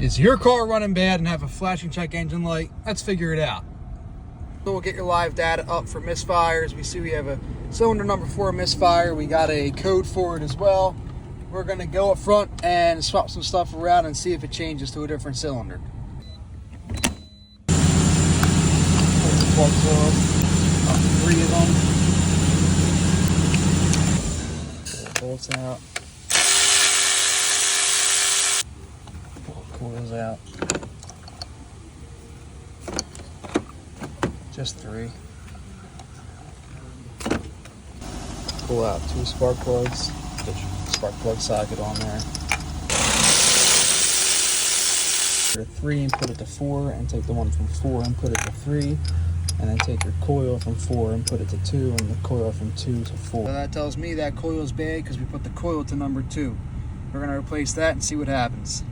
Is your car running bad and have a flashing check engine light? Let's figure it out. So we'll get your live data up for misfires. We see we have a cylinder number 4 misfire. We got a code for it as well. We're going to go up front and swap some stuff around and see if it changes to a different cylinder. Pull the plugs off. 3 of them. Pull the bolts out. Pull the coils out. Just 3. Pull out 2 spark plugs. Get your spark plug socket on there. Put 3 and put it to 4, and take the one from 4 and put it to 3, and then take your coil from 4 and put it to 2, and the coil from 2 to 4. So that tells me that coil is bad because we put the coil to number 2. We're going to replace that and see what happens.